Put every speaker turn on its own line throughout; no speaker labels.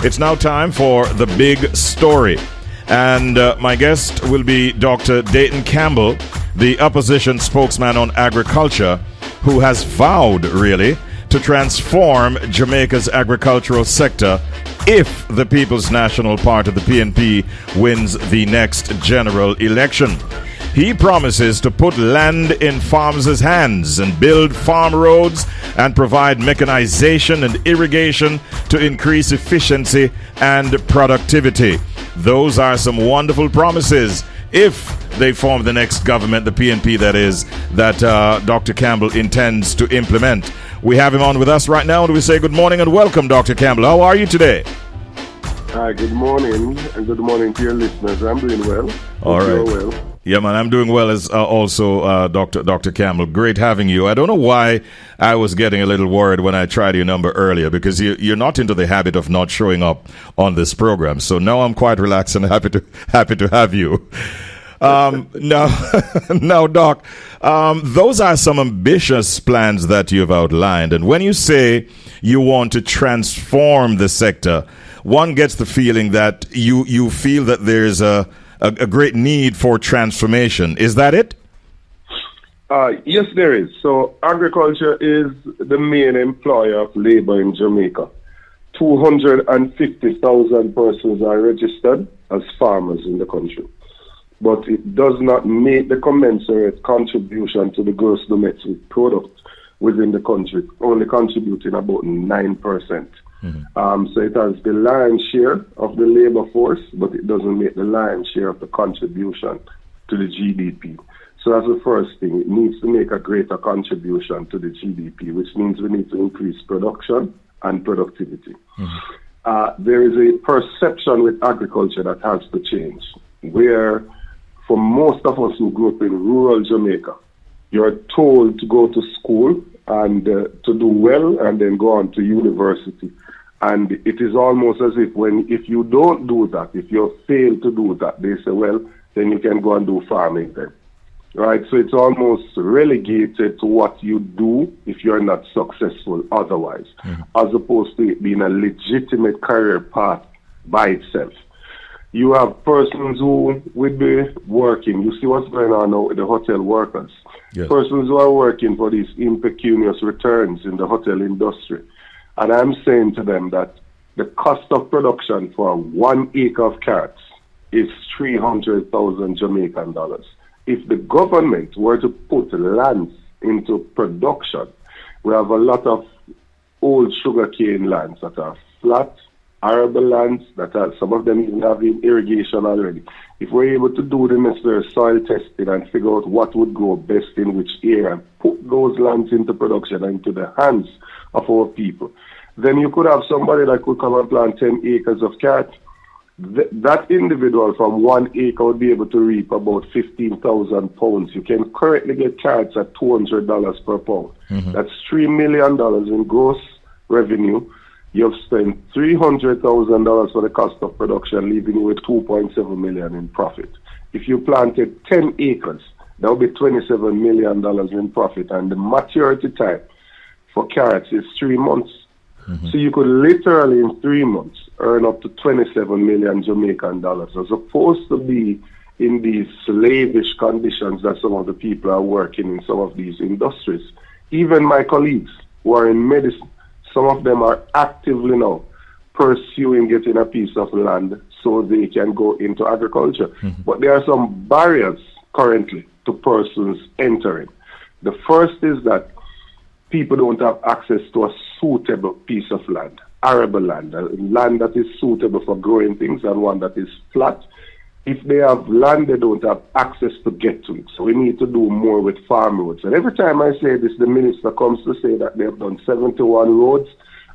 It's now time for the big story. And my guest will be Dr. Dayton Campbell, the opposition spokesman on agriculture, who has vowed, really, to transform Jamaica's agricultural sector if the People's National Party, the PNP, wins the next general election. He promises to put land in farmers' hands and build farm roads and provide mechanization and irrigation to increase efficiency and productivity. Those are some wonderful promises if they form the next government, the PNP that is, that Dr. Campbell intends to implement. We have him on with us right now, and we say good morning and welcome, Dr. Campbell. How are you today?
Hi, good morning, and good morning to your listeners. I'm doing well.
All right.
You're well.
Yeah, man, I'm doing well as also Dr. Campbell. Great having you. I don't know why I was getting a little worried when I tried your number earlier, because you're not into the habit of not showing up on this program. So now I'm quite relaxed and happy to have you. Now, Doc, those are some ambitious plans that you've outlined. And when you say you want to transform the sector, one gets the feeling that you feel that there's a great need for transformation. Is that it?
Yes, there is. So agriculture is the main employer of labor in Jamaica. 250,000 persons are registered as farmers in the country. But it does not make the commensurate contribution to the gross domestic product within the country, only contributing about 9%. So it has the lion's share of the labor force, but it doesn't make the lion's share of the contribution to the GDP. So that's the first thing. It needs to make a greater contribution to the GDP, which means we need to increase production and productivity. There is a perception with agriculture that has to change, where for most of us who grew up in rural Jamaica, you're told to go to school and to do well and then go on to university. And it is almost as if you don't do that, if you fail to do that, they say, well, then you can go and do farming then. Right? So it's almost relegated to what you do if you're not successful otherwise, as opposed to it being a legitimate career path by itself. You have persons who will be working. You see what's going on now with the hotel workers. Yes. Persons who are working for these impecunious returns in the hotel industry. And I'm saying to them that the cost of production for 1 acre of carrots is 300,000 Jamaican dollars. If the government were to put lands into production, we have a lot of old sugarcane lands that are flat, arable lands that are, some of them even having irrigation already. If we're able to do the necessary soil testing and figure out what would grow best in which area and put those lands into production and into the hands of our people, then you could have somebody that could come and plant 10 acres of carrot. That individual from 1 acre would be able to reap about 15,000 pounds. You can currently get carrots at $200 per pound. That's $3 million in gross revenue. You've spent $300,000 for the cost of production, leaving you with $2.7 million in profit. If you planted 10 acres, that would be $27 million in profit, and the maturity time for carrots is 3 months. So you could literally in 3 months earn up to 27 million Jamaican dollars, as opposed to be in these slavish conditions that some of the people are working in some of these industries. Even my colleagues who are in medicine, some of them are actively now pursuing getting a piece of land so they can go into agriculture. But there are some barriers currently to persons entering. The first is that people don't have access to a suitable piece of land, arable land, a land that is suitable for growing things and one that is flat. If they have land, they don't have access to get to it. So we need to do more with farm roads. And every time I say this, the minister comes to say that they have done 71 roads,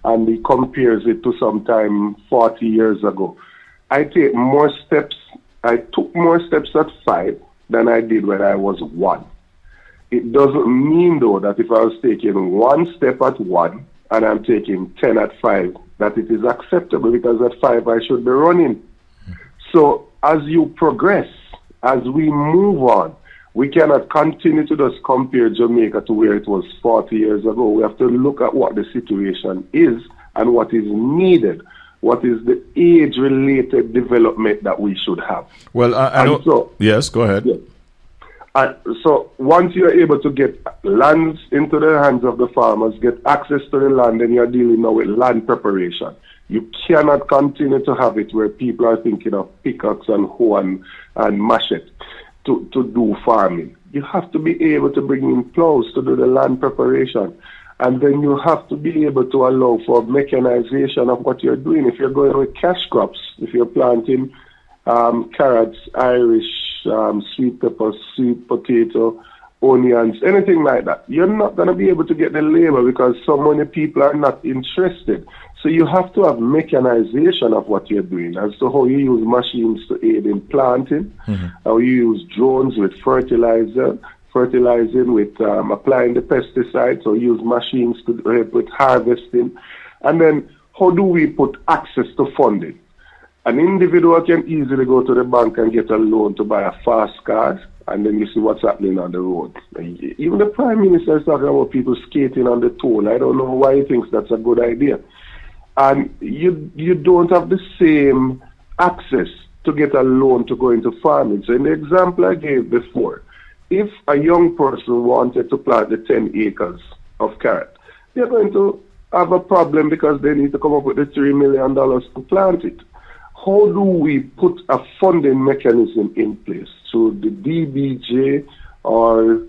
and he compares it to sometime 40 years ago. I took more steps at 5 than I did when I was 1. It doesn't mean, though, that if I was taking 1 step at 1 and I'm taking 10 at 5, that it is acceptable, because at 5 I should be running. So as you progress, as we move on, we cannot continue to just compare Jamaica to where it was 40 years ago. We have to look at what the situation is and what is needed what is the age-related development that we should have.
Well, I know.
So,
yes, go ahead.
Yeah. So once you're able to get lands into the hands of the farmers, get access to the land, then you're dealing now with land preparation. You cannot continue to have it where people are thinking of pickaxe and hoe and machete to do farming. You have to be able to bring in plows to do the land preparation. And then you have to be able to allow for mechanization of what you're doing. If you're going with cash crops, if you're planting carrots, Irish, sweet peppers, sweet potato, onions, anything like that, you're not going to be able to get the labor because so many people are not interested. So you have to have mechanization of what you're doing as to how you use machines to aid in planting, how you use drones with fertilizing with applying the pesticides, or use machines to help with harvesting. And then how do we put access to funding? An individual can easily go to the bank and get a loan to buy a fast car, and then you see what's happening on the road. Even the Prime Minister is talking about people skating on the toll. I don't know why he thinks that's a good idea. And you don't have the same access to get a loan to go into farming. So in the example I gave before, if a young person wanted to plant the 10 acres of carrot, they're going to have a problem because they need to come up with the $3 million to plant it. How do we put a funding mechanism in place through the DBJ or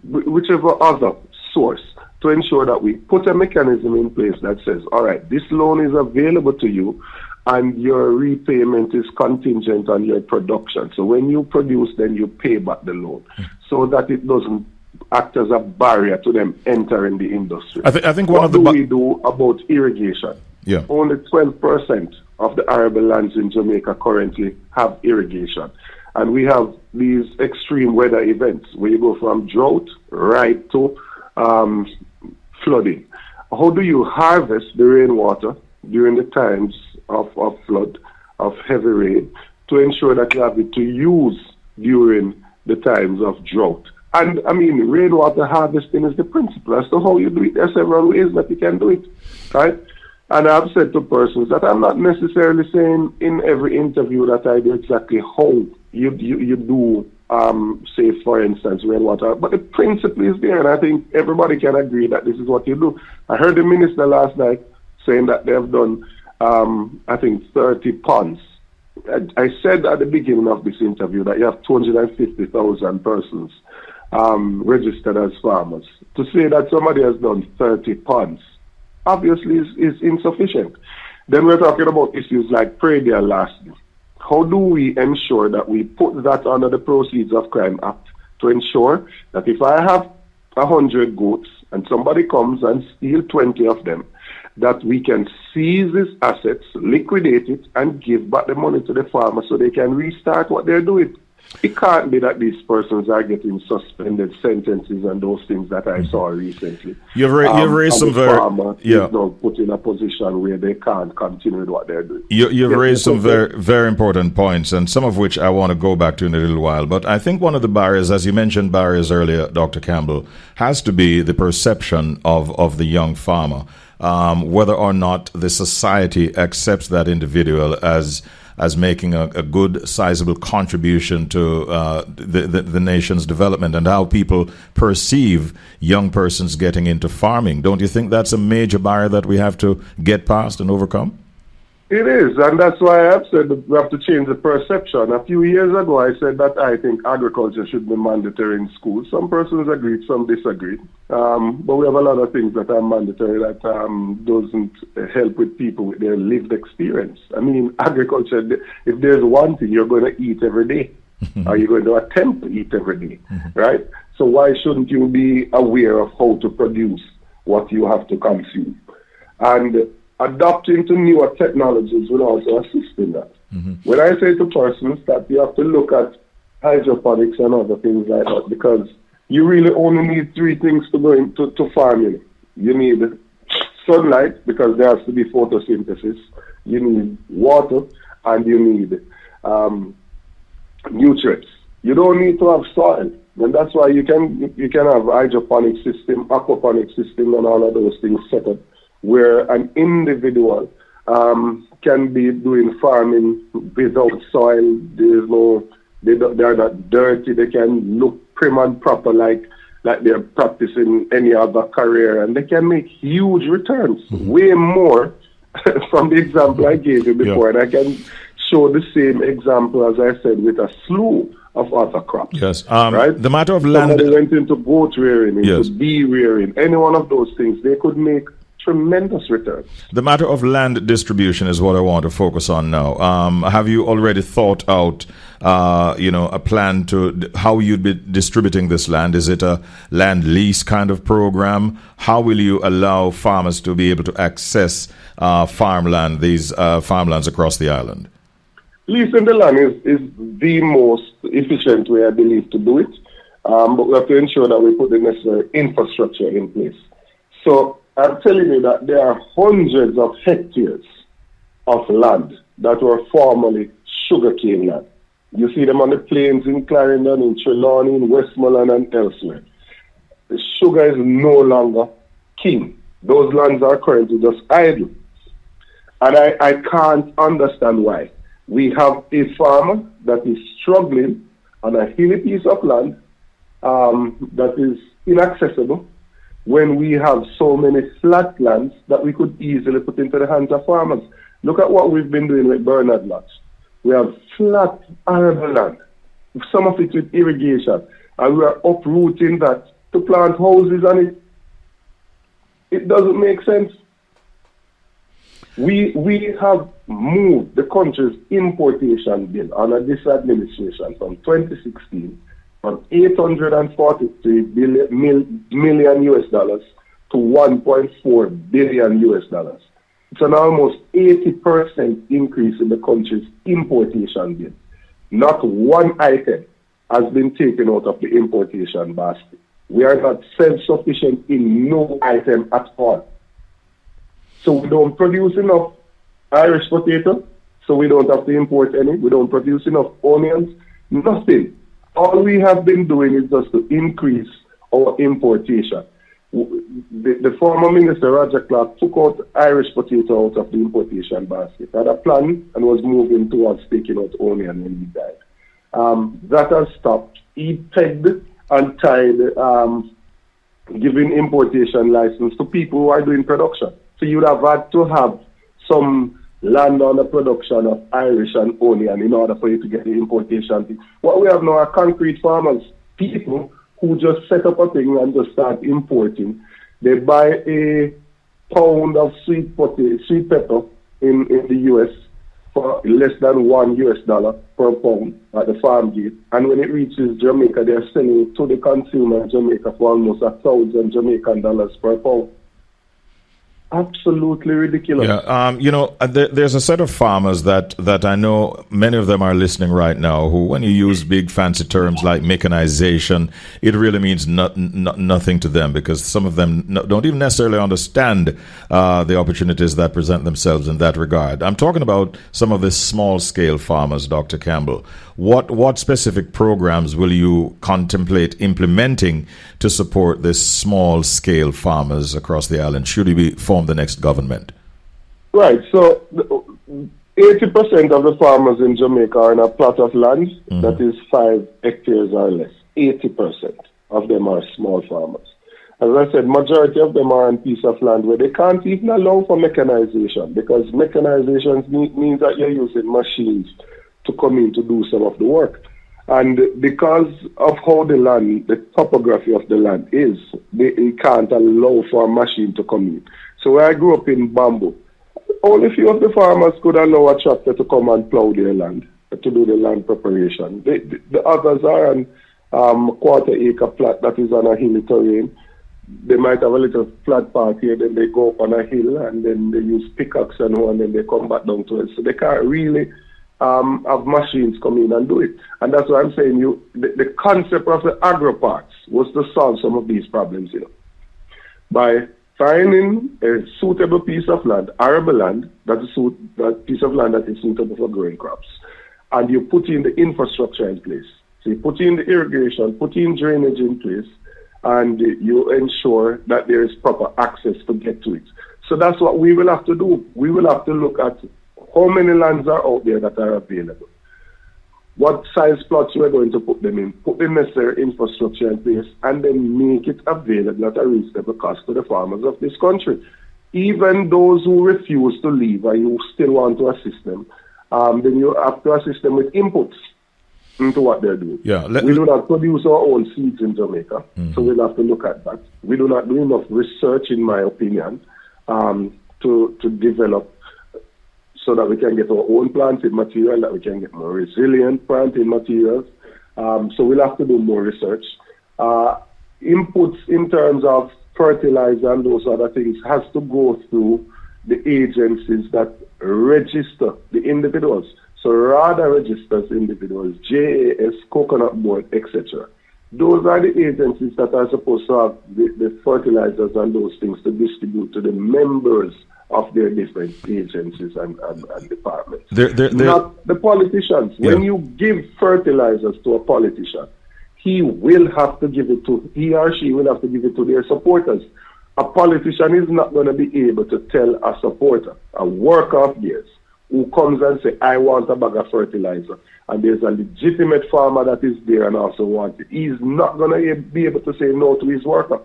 whichever other source to ensure that we put a mechanism in place that says, all right, this loan is available to you and your repayment is contingent on your production. So when you produce, then you pay back the loan so that it doesn't act as a barrier to them entering the industry.
I think
what do we do about irrigation?
Yeah.
Only 12% of the arable lands in Jamaica currently have irrigation. And we have these extreme weather events where you go from drought right to flooding. How do you harvest the rainwater during the times of flood, of heavy rain, to ensure that you have it to use during the times of drought? And I mean, rainwater harvesting is the principle. As to how you do it, there are several ways that you can do it, right? And I've said to persons that I'm not necessarily saying in every interview that I do exactly how you do, say, for instance, rainwater. But the principle is there, and I think everybody can agree that this is what you do. I heard the minister last night saying that they have done, I think, 30 ponds. I said at the beginning of this interview that you have 250,000 persons registered as farmers. To say that somebody has done 30 ponds obviously is insufficient. Then we're talking about issues like predial lastly. How do we ensure that we put that under the Proceeds of Crime Act to ensure that if I have 100 goats and somebody comes and steals 20 of them, that we can seize his assets, liquidate it, and give back the money to the farmer so they can restart what they're doing? It can't be that these persons are getting suspended sentences and those things that I saw recently.
You've raised some very
is now put in a position where they can't continue with what they're doing.
You've raised some very, very important points, and some of which I want to go back to in a little while. But I think one of the barriers, as you mentioned barriers earlier, Dr. Campbell, has to be the perception of the young farmer, whether or not the society accepts that individual as making a good, sizable contribution to the nation's development, and how people perceive young persons getting into farming. Don't you think that's a major barrier that we have to get past and overcome?
It is, and that's why I've said that we have to change the perception. A few years ago, I said that I think agriculture should be mandatory in schools. Some persons agreed, some disagreed. But we have a lot of things that are mandatory that doesn't help with people with their lived experience. I mean, agriculture, if there's one thing you're going to eat every day, or you're going to attempt to eat every day, right? So why shouldn't you be aware of how to produce what you have to consume? And adopting to newer technologies will also assist in that. When I say to persons that you have to look at hydroponics and other things like that, because you really only need three things to go into farming. You need sunlight, because there has to be photosynthesis. You need water, and you need nutrients. You don't need to have soil. And that's why you can have hydroponic system, aquaponic system, and all of those things set up, where an individual can be doing farming without soil. They are not dirty. They can look prim and proper like they're practicing any other career, and they can make huge returns, way more from the example I gave you before. And I can show the same example, as I said, with a slew of other crops.
Yes.
Right?
The matter of land.
Somebody went into goat rearing, into bee rearing, any one of those things, they could make tremendous returns.
The matter of land distribution is what I want to focus on now. Have you already thought out, a plan to how you'd be distributing this land? Is it a land lease kind of program? How will you allow farmers to be able to access farmland, these farmlands across the island?
Leasing the land is the most efficient way, I believe, to do it. But we have to ensure that we put the necessary infrastructure in place. So I'm telling you that there are hundreds of hectares of land that were formerly sugarcane land. You see them on the plains in Clarendon, in Trelawney, in Westmoreland, and elsewhere. The sugar is no longer king. Those lands are currently just idle. And I can't understand why. We have a farmer that is struggling on a hilly piece of land that is inaccessible, when we have so many flat lands that we could easily put into the hands of farmers. Look at what we've been doing with Bernard lots. We have flat, arable land, some of it with irrigation, and we are uprooting that to plant houses on it. It doesn't make sense. We have moved the country's importation bill under this administration from 2016 from $843 million US dollars to $1.4 billion US dollars. It's an almost 80% increase in the country's importation bill. Not one item has been taken out of the importation basket. We are not self-sufficient in no item at all. So we don't produce enough Irish potato, so we don't have to import any. We don't produce enough onions, nothing. All we have been doing is just to increase our importation. The former Minister, Roger Clark, took out Irish potato out of the importation basket, had a plan, and was moving towards taking out onion when he died. That has stopped. He pegged and tied giving importation license to people who are doing production. So you would have had to have some land on the production of Irish and onion in order for you to get the importation. What we have now are concrete farmers, people who just set up a thing and just start importing. They buy a pound of sweet pepper in the US for less than $1 US per pound at the farm gate. And when it reaches Jamaica, they're selling it to the consumer in Jamaica for almost $1,000 Jamaican dollars per pound. Absolutely ridiculous.
Yeah, there's a set of farmers that I know many of them are listening right now who, when you use big fancy terms like mechanization, it really means nothing to them, because some of them don't even necessarily understand the opportunities that present themselves in that regard. I'm talking about some of the small scale farmers, Dr. Campbell. What specific programs will you contemplate implementing to support this small scale farmers across the island, should you form the next government?
Right, so 80% of the farmers in Jamaica are in a plot of land that is 5 hectares or less. 80% of them are small farmers. As I said, majority of them are on a piece of land where they can't even allow for mechanization, because mechanization means that you're using machines to come in to do some of the work. And because of how the land, the topography of the land is, they can't allow for a machine to come in. So where I grew up in Bamboo, only few of the farmers could allow a tractor to come and plow their land, to do the land preparation. The others are on quarter-acre plot that is on a hilly terrain. They might have a little flat part here, then they go up on a hill, and then they use pickaxe and all, and then they come back down to it. So they can't really have machines come in and do it. And that's why I'm saying the concept of the agro parks was to solve some of these problems, by finding a suitable piece of land, arable land, that piece of land that is suitable for growing crops. And you put in the infrastructure in place. So you put in the irrigation, put in drainage in place, and you ensure that there is proper access to get to it. So So that's what we will have to do. We will have to look at how many lands are out there that are available. What size plots we're going to put them in, put the necessary infrastructure in place, and then make it available at a reasonable cost to the farmers of this country. Even those who refuse to leave and you still want to assist them, then you have to assist them with inputs into what they're doing.
Yeah,
we do not produce our own seeds in Jamaica, so we'll have to look at that. We do not do enough research, in my opinion, to develop so that we can get our own planting material, that we can get more resilient planting materials. So we'll have to do more research. Inputs in terms of fertilizer and those other things has to go through the agencies that register the individuals. So RADA registers individuals, JAS, Coconut Board, etc. Those are the agencies that are supposed to have the fertilizers and those things to distribute to the members of their different agencies and departments. Not the politicians. Yeah. When you give fertilizers to a politician, he or she will have to give it to their supporters. A politician is not going to be able to tell a supporter, a worker of theirs, who comes and say, I want a bag of fertilizer, and there's a legitimate farmer that is there and also wants it. He's not going to be able to say no to his worker,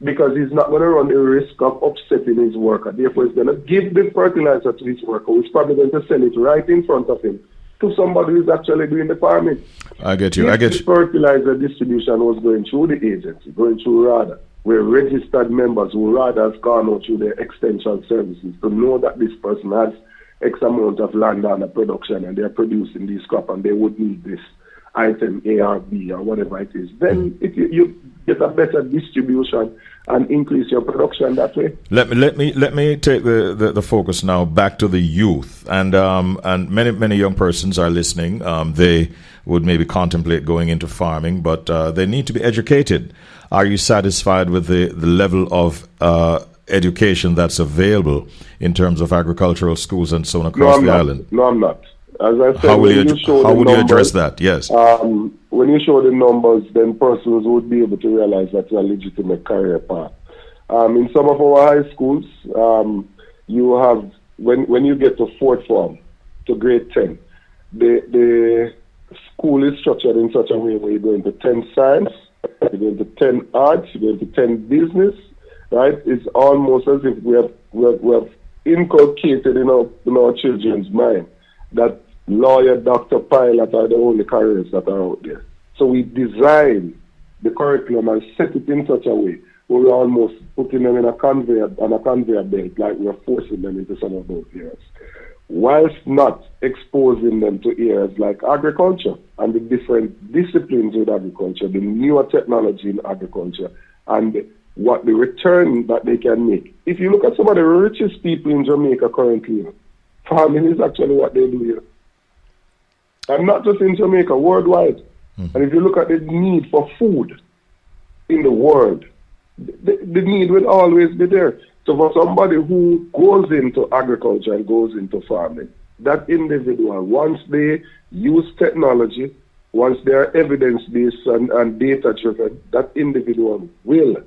because he's not going to run the risk of upsetting his worker. Therefore, he's going to give the fertilizer to his worker, who's probably going to sell it right in front of him to somebody who's actually doing the farming.
I get you.
The fertilizer distribution was going through the agency, going through RADA, where registered members who RADA has gone out through their extension services to know that this person has X amount of land under production and they're producing this crop and they would need this item A or B or whatever it is, then you get a better distribution and increase your production that way.
Let me take the focus now back to the youth, and many young persons are listening. They would maybe contemplate going into farming, but they need to be educated. Are you satisfied with the level of education that's available in terms of agricultural schools and so on across the island?
No, I'm not. As I said,
how would you address that? Yes.
When you show the numbers, then persons would be able to realize that's a legitimate career path. In some of our high schools, you have, when you get to fourth form, to grade 10, the school is structured in such a way where you're going to 10 science, you're going to 10 arts, you're going to 10 business, right? It's almost as if we have inculcated in our children's mind that lawyer, doctor, pilot are the only careers that are out there. So we design the curriculum and set it in such a way where we're almost putting them on a conveyor belt, like we're forcing them into some of those areas, whilst not exposing them to areas like agriculture and the different disciplines with agriculture, the newer technology in agriculture, and what the return that they can make. If you look at some of the richest people in Jamaica currently, farming is actually what they do here. And not just in Jamaica, worldwide. And if you look at the need for food in the world, the need will always be there. So for somebody who goes into agriculture and goes into farming, that individual, once they use technology, once they are evidence-based and data-driven, that individual will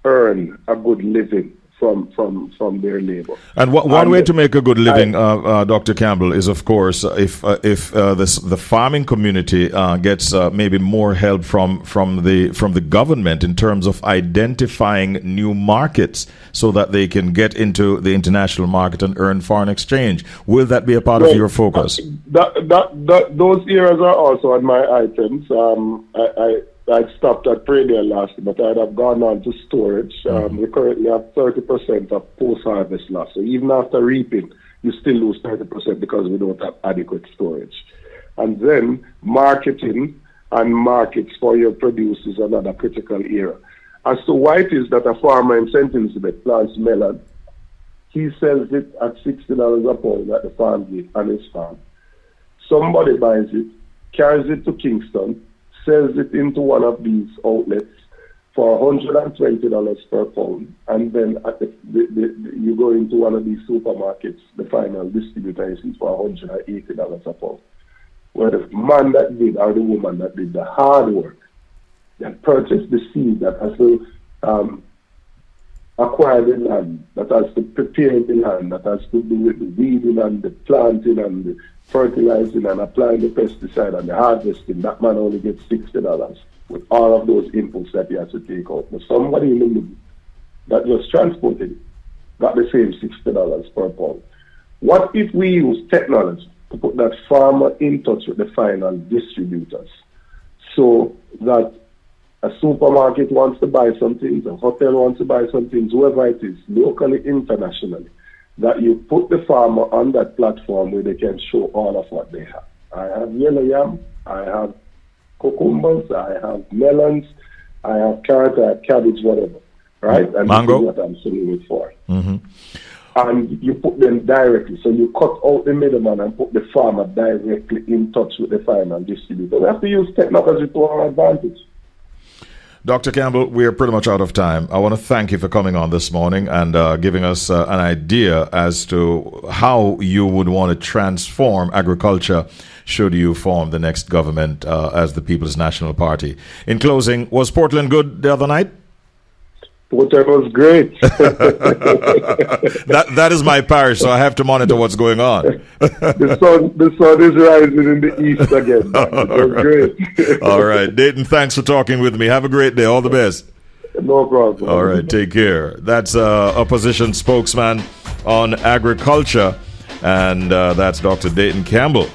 earn a good living from their labor.
And one way to make a good living, Dr. Campbell, is of course if the farming community gets maybe more help from the government in terms of identifying new markets, so that they can get into the international market and earn foreign exchange. Will that be a part of your focus?
Those areas are also on my items. I stopped at Pradier last year, but I'd have gone on to storage. We currently have 30% of post-harvest loss. So even after reaping, you still lose 30% because we don't have adequate storage. And then marketing and markets for your produce is another critical area. As to why it is that a farmer in St. Elizabeth plants melon, he sells it at $60 a pound at the farm gate on his farm. Somebody buys it, carries it to Kingston, sells it into one of these outlets for $120 per pound, and then at you go into one of these supermarkets, the final distributor is for $180 a pound. Where the man that did, or the woman that did the hard work, that purchased the seed, that has to acquire the land, that has to prepare the land, that has to do with the weeding and the planting and the fertilizing and applying the pesticide and the harvesting, that man only gets $60 with all of those inputs that he has to take out. But somebody in the middle that just transported it got the same $60 per pound. What if we use technology to put that farmer in touch with the final distributors so that a supermarket wants to buy some things, a hotel wants to buy some things, whoever it is, locally, internationally, that you put the farmer on that platform where they can show all of what they have. I have yellow yam, I have cucumbers, I have melons, I have carrot, I have cabbage, whatever, right? And
mango.
this is what I'm selling it for.
Mm-hmm.
And you put them directly. So you cut out the middleman and put the farmer directly in touch with the final distributor. We have to use technology to our advantage.
Dr. Campbell, we are pretty much out of time. I want to thank you for coming on this morning and giving us an idea as to how you would want to transform agriculture should you form the next government as the People's National Party. In closing, was Portland good the other night?
Portland was great.
that is my parish, so I have to monitor what's going on.
the sun is rising in the east again. It was great.
All right. Dayton, thanks for talking with me. Have a great day. All the best.
No problem.
All right. Take care. That's opposition spokesman on agriculture, and that's Dr. Dayton Campbell.